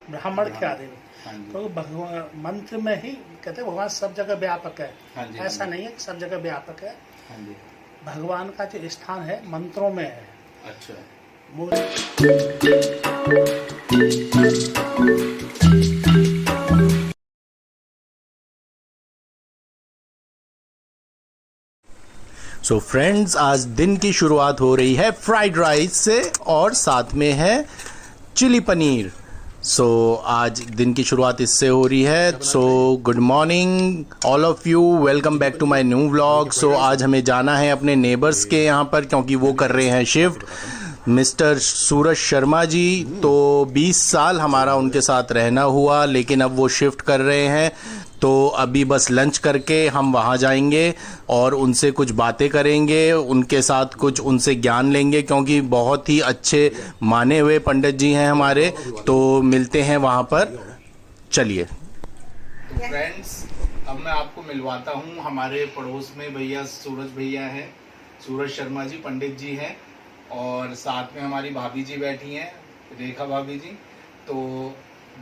ब्राह्मण के अधीन। हाँ जी। तो भगवान मंत्र में ही कहते हैं भगवान सब जगह व्यापक है। हाँ जी। ऐसा नहीं है कि सब जगह व्यापक है। हाँ जी। भगवान का जो स्थान है मंत्रों में है। अच्छा। सो फ्रेंड्स, आज दिन की शुरुआत हो रही है फ्राइड राइस से और साथ में है चिली पनीर। सो आज दिन की शुरुआत इससे हो रही है। So good morning all of you, welcome back to my new vlog. So आज हमें जाना है अपने नेबर्स के यहाँ पर क्योंकि वो कर रहे हैं शिफ्ट। मिस्टर सूरज शर्मा जी, तो 20 साल हमारा उनके साथ रहना हुआ, लेकिन अब वो शिफ्ट कर रहे हैं। तो अभी बस लंच करके हम वहाँ जाएंगे और उनसे कुछ बातें करेंगे, उनके साथ कुछ उनसे ज्ञान लेंगे क्योंकि बहुत ही अच्छे माने हुए पंडित जी हैं हमारे। तो मिलते हैं वहाँ पर, चलिए। तो फ्रेंड्स, अब मैं आपको मिलवाता हूँ हमारे पड़ोस में भैया सूरज भैया हैं, सूरज शर्मा जी पंडित जी हैं, और साथ में हमारी भाभी जी बैठी हैं, रेखा भाभी जी। तो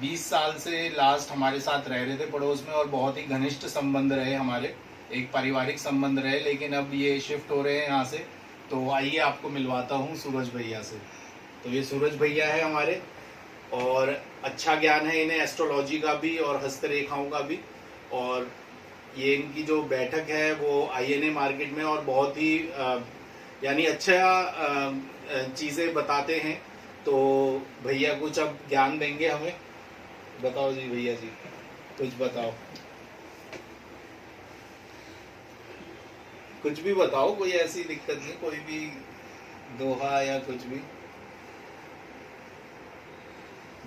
20 साल से लास्ट हमारे साथ रह रहे थे पड़ोस में और बहुत ही घनिष्ठ संबंध रहे हमारे, एक पारिवारिक संबंध रहे, लेकिन अब ये शिफ्ट हो रहे हैं यहाँ से। तो आइए आपको मिलवाता हूँ सूरज भैया से। तो ये सूरज भैया है हमारे, और अच्छा ज्ञान है इन्हें एस्ट्रोलॉजी का भी और हस्तरेखाओं का भी। और ये इनकी जो बैठक है वो INA मार्केट में, और बहुत ही यानी अच्छा चीज़ें बताते हैं। तो भैया कुछ अब ज्ञान देंगे हमें। बताओ जी भैया जी, कुछ बताओ, कुछ भी बताओ, कोई ऐसी दिक्कत नहीं, कोई भी दोहा या कुछ भी।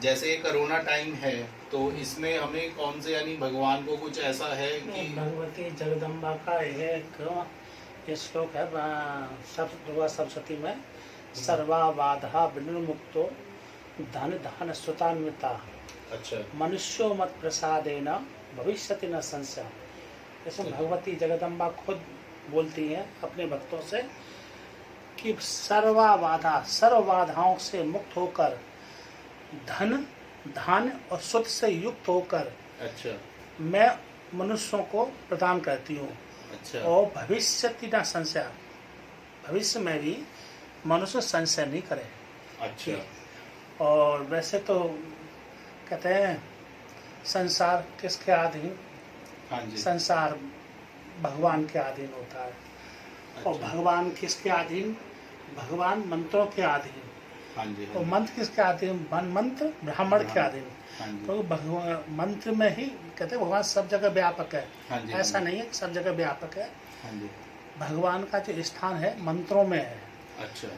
जैसे ये कोरोना टाइम है तो इसमें हमें कौन से, यानी भगवान को कुछ ऐसा है कि भगवती जगदम्बा का एक श्लोक है दुर्गा सप्तशती में, सर्वा बाधा विनिर्मुक्तो धन धान सुतान्विता। अच्छा। मनुष्यो मत प्रसादेन भविष्यति न संशय। इसमें भगवती जगदम्बा खुद बोलती हैं अपने भक्तों से कि सर्व बाधाओं से मुक्त होकर, धन धान और सुत से युक्त होकर, अच्छा, मैं मनुष्यों को प्रदान करती हूँ। अच्छा। और भविष्यति न संशय, भविष्य में भी मनुष्य संशय नहीं करे। अच्छा। और वैसे तो कहते हैं संसार किसके अधीन? हाँ जी। संसार भगवान के अधीन होता है। अच्छा। और भगवान किसके अधीन? भगवान मंत्रों के अधीन। हाँ जी। तो मंत्र किसके अधीन? मंत्र ब्राह्मण के अधीन। तो भगवान मंत्र में ही कहते हैं भगवान सब जगह व्यापक है। हाँ जी। ऐसा नहीं है कि सब जगह व्यापक है। हाँ जी। भगवान का जो स्थान है मंत्रों में है। अच्छा।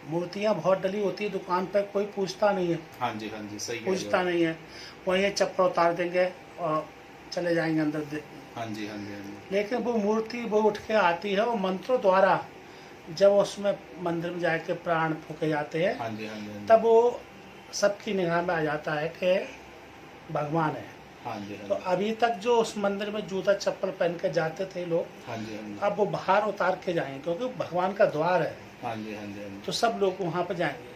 मूर्तियाँ बहुत डली होती है दुकान पर, कोई पूछता नहीं है। हाँ जी। हाँ जी, सही पूछता नहीं है, वहीं चप्पल उतार देंगे और चले जाएंगे अंदर। हाँ जी। हाँ जी। हाँ जी। लेकिन वो मूर्ति वो उठ के आती है, वो मंत्रों द्वारा जब उसमें मंदिर में जाके प्राण फूके जाते हैं, हाँ जी। हाँ जी। तब वो सबकी निगाह में आ जाता है कि भगवान है। हाँ जी। तो अभी तक जो उस मंदिर में जूता चप्पल पहन के जाते थे लोग, हाँ जी। हाँ जी। अब वो बाहर उतार के जाएंगे क्योंकि भगवान का द्वार है। हाँ जी। हाँ जी। हाँ जी। तो सब लोग वहाँ पर जाएंगे।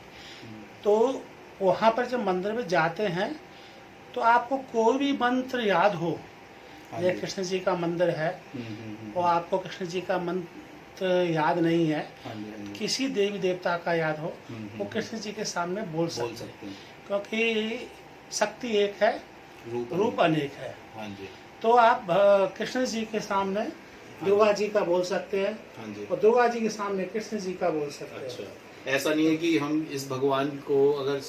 तो वहाँ पर जब मंदिर में जाते हैं तो आपको कोई भी मंत्र याद हो, ये कृष्ण जी का मंदिर है और आपको कृष्ण जी का मंत्र याद नहीं है, किसी देवी देवता का याद हो, वो कृष्ण जी के सामने बोल सकते हैं क्योंकि शक्ति एक है, रूप अनेक है। हाँ जी। तो आप कृष्ण जी के सामने दुर्गा जी का बोल सकते हैं। हाँ जी। और दुर्गा जी के सामने कृष्ण जी का बोल सकते हैं। अच्छा, ऐसा नहीं है कि हम इस भगवान को अगर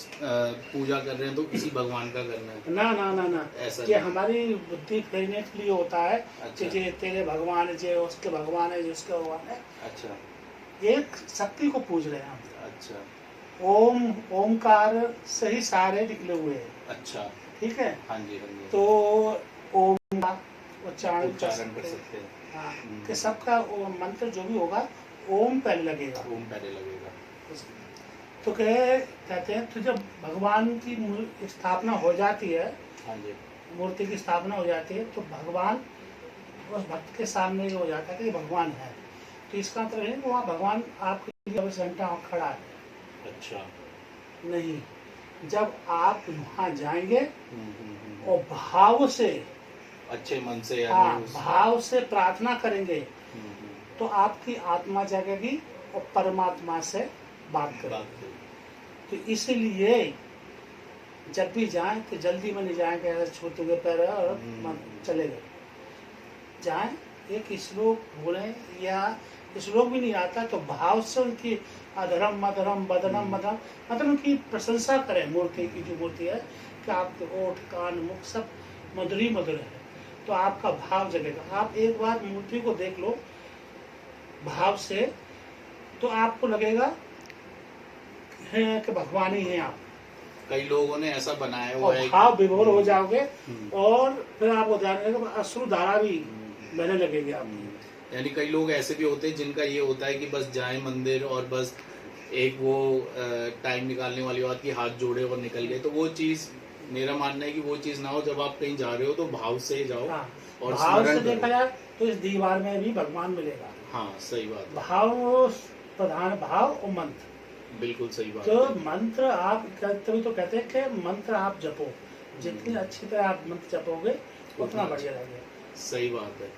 पूजा कर रहे हैं तो इसी भगवान का करना है? ना ना ना ना, ये हमारी बुद्धि फेरने के लिए होता है। अच्छा। जे तेरे भगवान है, जे उसके भगवान है, जिसके भगवान है। अच्छा। एक शक्ति को पूज रहे हैं हम। अच्छा। ओम, ओमकार से ही सारे निकले हुए हैं। अच्छा। ठीक है। हाँ जी। हाँ जी। तो ओम का उच्चारण कर सकते हैं। हाँ, कि सबका मंत्र जो भी होगा ओम पहले लगेगा। ओम पहले लगेगा। तो कहते हैं तो जब भगवान की स्थापना हो जाती है, हाँ जी, मूर्ति की स्थापना हो जाती है, तो भगवान उस भक्त के सामने हो जाता है कि भगवान है। तो इसका मतलब है वहाँ भगवान आपके 24 घंटा खड़ा है। अच्छा। नहीं, जब आप वहाँ जाएंगे और भाव से, अच्छे मन से, हाँ, यानी भाव से प्रार्थना करेंगे तो आपकी आत्मा जगेगी और परमात्मा से बात करेंगे। तो इसीलिए जब भी जाएं तो जल्दी में नहीं जाएंगे, अगर छूते हुए पैर और चले गए जाएं, एक श्लोक बोलें या श्लोक भी नहीं आता तो भाव से उनकी अधरम मधरम बदनम मधरम मतलब उनकी प्रशंसा करें। मूर्ति की जो मूर्ति है कि आपके ओठ कान मुख सब मधुरी मधुर है, तो आपका भाव जगेगा। आप एक बार मूर्ति को देख लो भाव से, तो आपको लगेगा कि भगवान ही है आप। कई लोगों ने ऐसा बनाया हुआ है, भाव विभोर हो जाओगे और फिर आपको ध्यान अश्रु धारा भी बहने लगेगी आपकी। यानी कई लोग ऐसे भी होते हैं जिनका ये होता है कि बस जाए मंदिर और बस एक वो टाइम निकालने वाली बात की हाथ जोड़े और निकल गए। तो वो चीज, मेरा मानना है कि वो चीज ना हो। जब आप कहीं जा रहे हो तो भाव से जाओ। हाँ, और भाव से देखा जाए तो इस दीवार में भी भगवान मिलेगा। हाँ, सही बात है। भाव प्रधान, भाव और मंत्र, बिल्कुल सही बात तो है। मंत्र आप तभी तो कहते हैं कि मंत्र आप जपो, जितनी अच्छी तरह आप मंत्र जपोगे उतना बढ़िया लगेगा। सही बात है।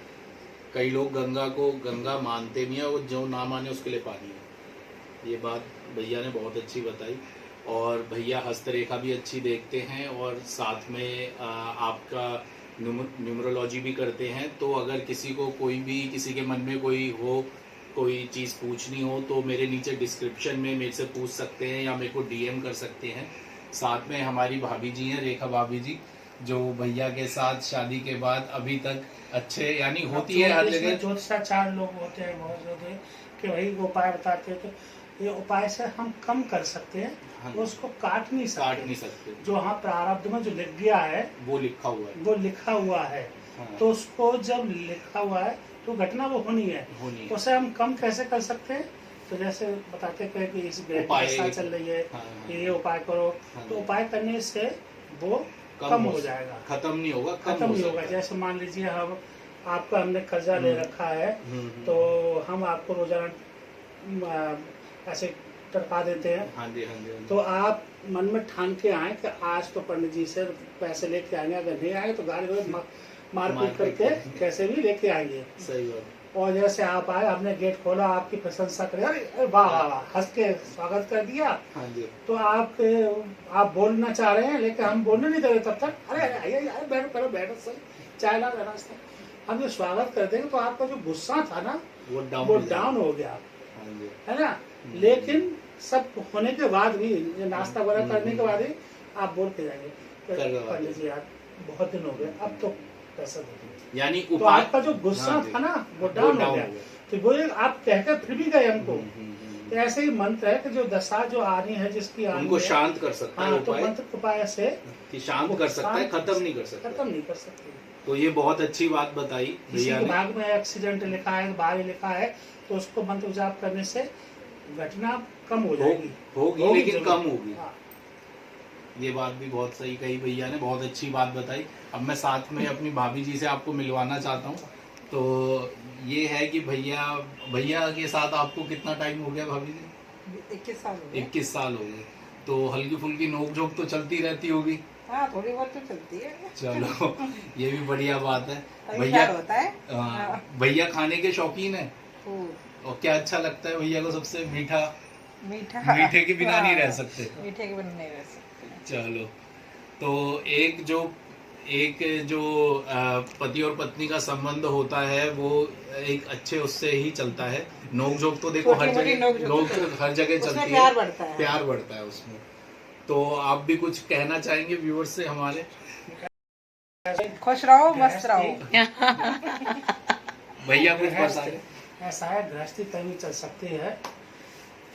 कई लोग गंगा को गंगा मानते भी हैं और जो ना माने उसके लिए पानी है। ये बात भैया ने बहुत अच्छी बताई। और भैया हस्तरेखा भी अच्छी देखते हैं और साथ में आपका न्यूमरोलॉजी भी करते हैं। तो अगर किसी को कोई भी, किसी के मन में कोई चीज़ पूछनी हो तो मेरे नीचे डिस्क्रिप्शन में मेरे से पूछ सकते हैं या मेरे को डीएम कर सकते हैं। साथ में हमारी भाभी जी हैं, रेखा भाभी जी, जो भैया के साथ शादी के बाद अभी तक अच्छे, यानी होती है हर जगह ज्योतिषाचार्य लोग होते हैं बहुत होते कि भाई वो उपाय बताते हैं, तो ये उपाय से हम कम कर सकते हैं। हाँ, उसको काट नहीं सकते। जो हाँ प्रारब्ध में जो लिख गया है वो लिखा हुआ है, वो लिखा हुआ है। हाँ। तो उसको जब लिखा हुआ है तो घटना वो होनी है, तो उसे हम कम कैसे कर सकते हैं? तो जैसे बताते हैं कि इस ग्रह की दशा चल रही है, हाँ, ये उपाय करो, तो उपाय करने से वो कम हो जाएगा, खत्म नहीं होगा, खत्म नहीं होगा। जैसे मान लीजिए हम आपका हमने कर्जा ले रखा है, तो हम आपको रोजाना ऐसे टरका देते हैं। हाँ जी, हाँ जी। तो आप मन में ठान के आए कि आज तो पंडित जी से पैसे लेके आएंगे, अगर नहीं आए तो गाली मारपीट करके कैसे भी लेके आएंगे। सही बात। और जैसे आप आए, हमने गेट खोला, आपकी प्रशंसा करें, अरे वाह वाह वाह, हंस के स्वागत कर दिया। हाँ जी। तो आप बोलना चाह रहे हैं लेकिन हम बोलने नहीं दे रहे तब तक, अरे आइए बैठो पहले बैठो, सही चाय ला नाश्ता। हम जो स्वागत कर देंगे तो आपका जो गुस्सा था ना वो डाउन हो गया, है ना। लेकिन सब होने के बाद भी, नाश्ता वगैरह करने के बाद भी आप बोल के जाएंगे पंडित जी यार बहुत दिन हो गए, अब तो पैसा दे, यानी तो आपका जो गुस्सा था ना वो डाउन हो गया। तो वो आप कहकर फिर भी गए हमको। तो ऐसे ही मंत्र है कि जो दशा जो आनी है, जिसकी आनी उनको है, शांत कर सकता है तो मंत्र उपाय से कि शांत कर सकता है, खत्म नहीं कर सकता। तो ये बहुत अच्छी बात बताई भैया ने। भाग में एक्सीडेंट लिखा है, बाहर लिखा है, तो उसको मंत्र जाप करने से घटना कम हो जाएगी, लेकिन कम होगी। ये बात भी बहुत सही कही भैया ने, बहुत अच्छी बात बताई। अब मैं साथ में अपनी भाभी जी से आपको मिलवाना चाहता हूँ। तो ये है कि भैया के साथ आपको कितना टाइम हो गया भाभी जी? 21 साल हो गए। 21 साल हो गए। तो हल्की फुल्की नोक झोंक तो चलती रहती होगी? हाँ, थोड़ी बहुत तो चलती है। चलो, ये भी बढ़िया बात है। भैया होता है। भैया खाने के शौकीन है। और क्या अच्छा लगता है भैया को सबसे? मीठे के बिना नहीं रह सकते। मीठे के बिना नहीं रह सकते। चलो, तो एक जो पति और पत्नी का संबंध होता है वो एक अच्छे उससे ही चलता है। नोक झोंक तो देखो हर जगह चलती है, प्यार बढ़ता है उसमें। तो आप भी कुछ कहना चाहेंगे व्यूअर्स से हमारे? खुश रहो, मस्त रहो। भैया कुछ बताएं। ऐसा है, गृहस्थी तभी चल सकती है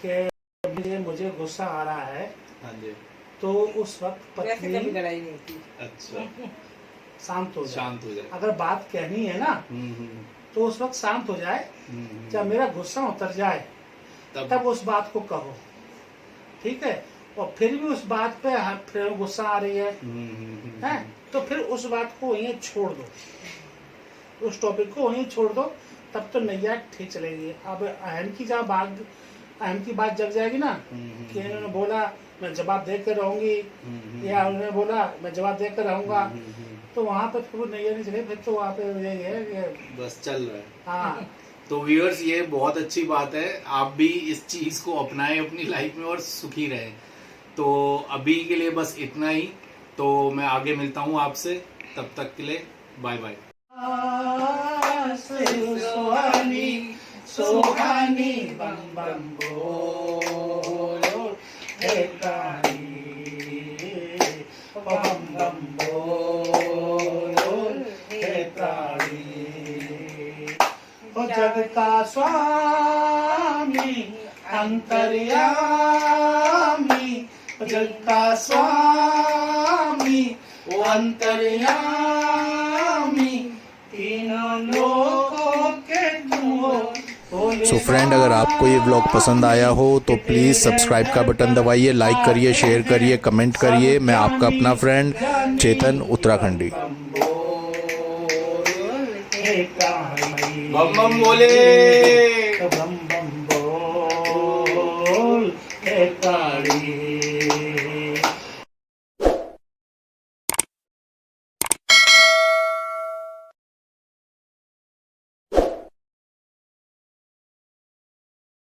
कि मुझे गुस्सा आ रहा है, हाँ जी, तो उस वक्त पत्नी लड़ाई नहीं होती। अच्छा, शांत हो जाए। अगर बात कहनी है ना तो उस वक्त शांत हो जाए। जब मेरा गुस्सा उतर जाए तब उस बात को कहो, ठीक है। और फिर भी उस बात पे फिर गुस्सा आ रही है तो फिर उस बात को वहीं छोड़ दो, उस टॉपिक को वहीं छोड़ दो, तब तो नैया ठीक चलेगी। अब अहम की बात जग जाएगी ना कि इन्होंने बोला मैं जवाब देकर रहूंगी, या उन्होंने बोला मैं जवाब देकर रहूंगा, तो वहाँ पे फिर वो नैया नहीं चले, फिर तो वहाँ पे यही है कि बस चल रहा है। हाँ। तो व्यूअर्स, ये बहुत अच्छी बात है, आप भी इस चीज को अपनाएं अपनी लाइफ में और सुखी रहें। तो अभी के लिए बस इतना ही, तो मैं आगे मिलता हूँ आपसे, तब तक के लिए बाय बाय। सुहानी सुहानी बम बम बोलो हे काली, बम बम बोलो हे काली। ओ जग का स्वामी अंतर्यामी, जग का स्वामी वो अंतर्यामी, तीनों लोगों के सो फ्रेंड, अगर आपको ये व्लॉग पसंद आया हो तो प्लीज़ सब्सक्राइब का बटन दबाइए, लाइक करिए, शेयर करिए, कमेंट करिए। मैं आपका अपना फ्रेंड चेतन उत्तराखंडी। बम बम बोले, बम बम बोल हे काली।